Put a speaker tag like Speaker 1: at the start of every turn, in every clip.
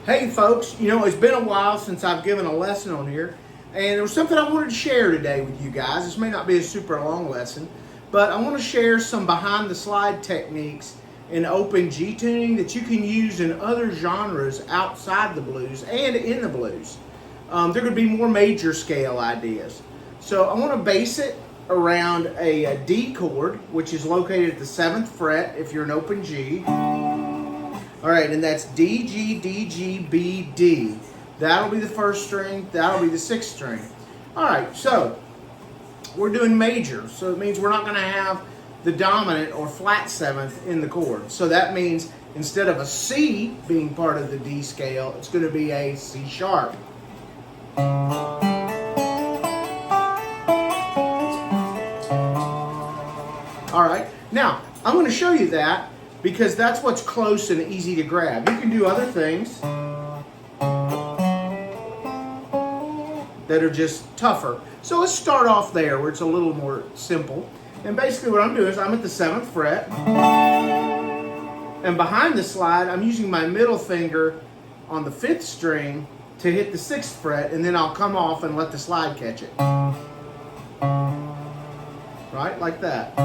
Speaker 1: Hey folks, it's been a while since I've given a lesson on here, and there was something I wanted to share today with you guys. This may not be a super long lesson, but I want to share some behind the slide techniques in open G tuning that you can use in other genres outside the blues and in the blues. There could be more major scale ideas. So I want to base it around a D chord, which is located at the 7th fret if you're an open G. All right, and that's D, G, D, G, B, D. That'll be the first string, that'll be the 6th string. All right, so we're doing major, so it means we're not gonna have the dominant or flat 7th in the chord. So that means instead of a C being part of the D scale, it's gonna be a C sharp. All right, now I'm gonna show you that because that's what's close and easy to grab. You can do other things that are just tougher. So let's start off there where it's a little more simple. And basically what I'm doing is I'm at the 7th fret, and behind the slide I'm using my middle finger on the 5th string to hit the 6th fret, and then I'll come off and let the slide catch it. Right, like that.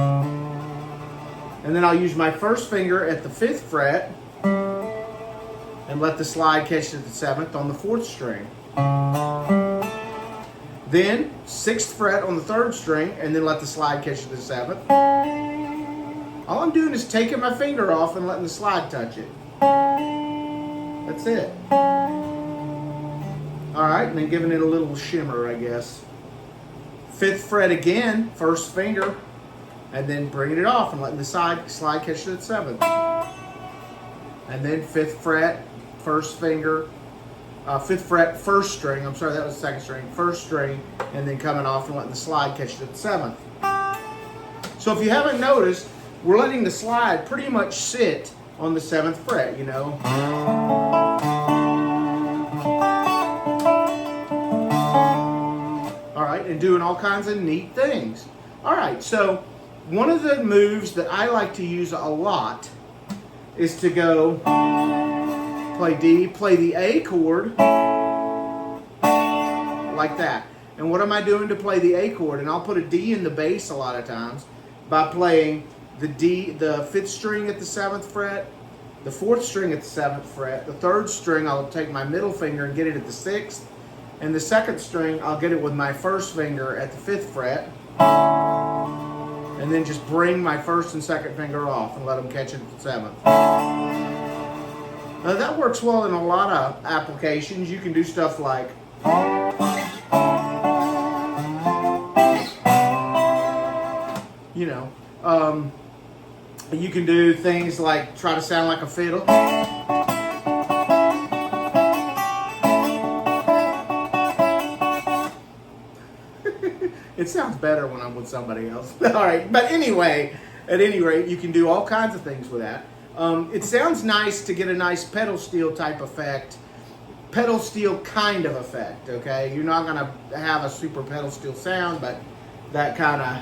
Speaker 1: And then I'll use my first finger at the 5th fret and let the slide catch it at the 7th on the 4th string. Then 6th fret on the 3rd string and then let the slide catch it at the 7th. All I'm doing is taking my finger off and letting the slide touch it. That's it. All right, and then giving it a little shimmer, I guess. 5th fret again, first finger, and then bringing it off and letting the slide catch it at 7th. And then 5th fret, first finger, 5th fret, first string, I'm sorry, that was 2nd string, first string, and then coming off and letting the slide catch it at the 7th. So if you haven't noticed, we're letting the slide pretty much sit on the 7th fret, All right, and doing all kinds of neat things. All right, so one of the moves that I like to use a lot is to go play D, play the A chord like that. And what am I doing to play the A chord? And I'll put a D in the bass a lot of times by playing the D, the 5th string at the 7th fret, the 4th string at the 7th fret, the 3rd string I'll take my middle finger and get it at the 6th, and the 2nd string I'll get it with my first finger at the 5th fret, and then just bring my 1st and 2nd finger off and let them catch it at the 7th. Now that works well in a lot of applications. You can do stuff like you can do things like try to sound like a fiddle. It sounds better when I'm with somebody else. All right, but anyway, at any rate, you can do all kinds of things with that. It sounds nice to get a nice pedal steel type effect, pedal steel kind of effect, okay? You're not gonna have a super pedal steel sound, but that kind of...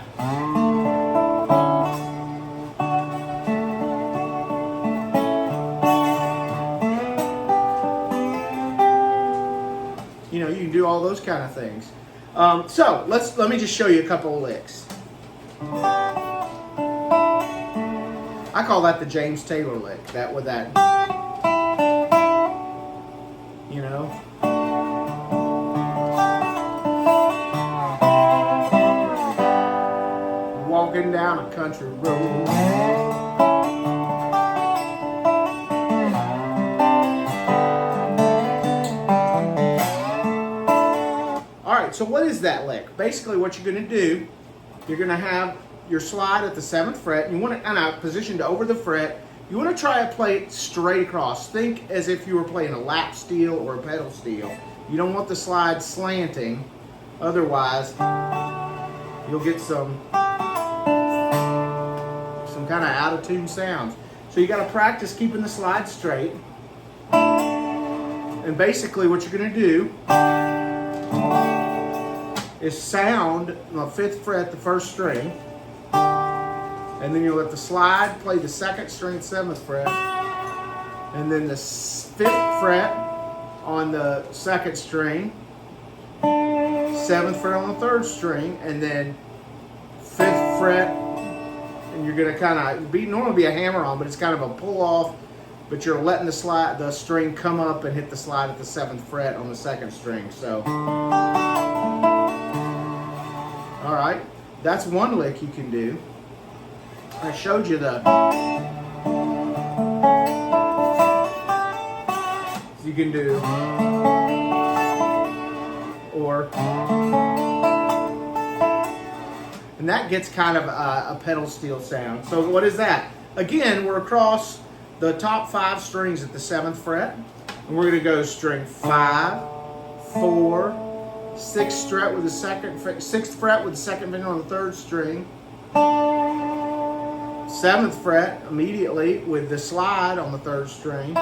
Speaker 1: you can do all those kind of things. So let me just show you a couple of licks. I call that the James Taylor lick. That with that, walking down a country road. So what is that lick? Basically what you're going to do, you're going to have your slide at the 7th fret, and you want to, positioned over the fret, you want to try to play it straight across. Think as if you were playing a lap steel or a pedal steel. You don't want the slide slanting, otherwise you'll get some kind of out of tune sounds. So you got to practice keeping the slide straight. And basically what you're going to do is sound on the 5th fret, the 1st string, and then you let the slide play the 2nd string, 7th fret, and then the 5th fret, on the second string, 7th fret on the third string, and then 5th fret. And you're going to kind of normally be a hammer on, but it's kind of a pull off. But you're letting the string come up and hit the slide at the 7th fret on the second string. So, all right, that's one lick you can do. I showed you the. You can do, or, and that gets kind of a pedal steel sound. So what is that? Again, we're across the top 5 strings at the 7th fret, and we're going to go string 5, 4, 6th fret with the 6th fret with the second finger on the third string, 7th fret immediately with the slide on the third string.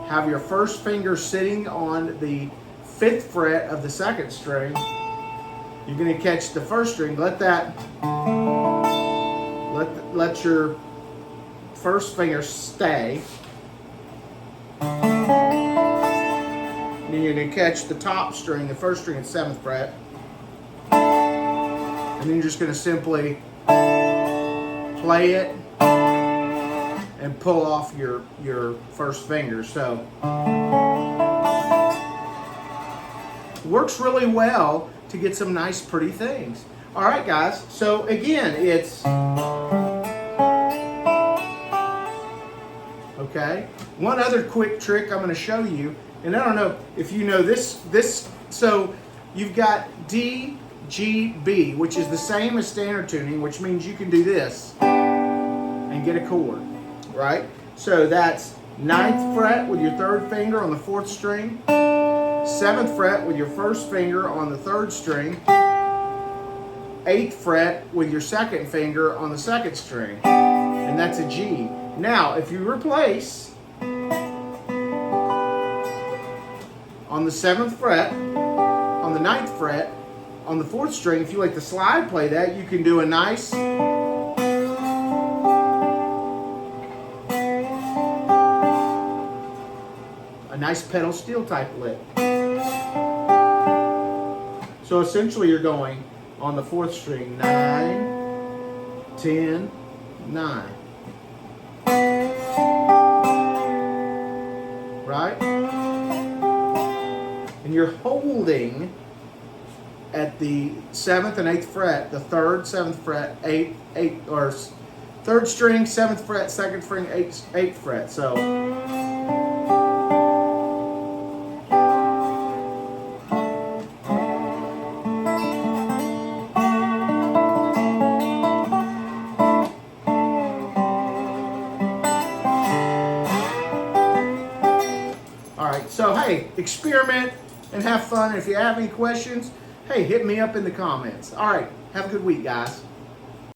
Speaker 1: Have your first finger sitting on the 5th fret of the second string. You're going to catch the first string. Let your first finger stay. Then you're going to catch the top string, the first string at 7th fret. And then you're just going to simply play it and pull off your first finger. So works really well to get some nice pretty things. All right guys, so again it's okay. One other quick trick I'm going to show you, and I don't know if you know this so you've got D, G, B, which is the same as standard tuning, which means you can do this and get a chord. Right? So that's 9th fret with your third finger on the 4th string, 7th fret with your first finger on the third string, 8th fret with your second finger on the second string, and that's a G. Now, if you replace on the 7th fret, on the 9th fret, on the 4th string, if you like the slide play that, you can do a nice pedal steel type lick. So essentially you're going on the 4th string 9, 10, 9. Right? And you're holding at the 7th and 8th fret, the 3rd, 7th fret, 8th, or 3rd string, 7th fret, 2nd string, 8th fret. So So, hey, experiment and have fun. If you have any questions, hey, hit me up in the comments. All right, have a good week, guys.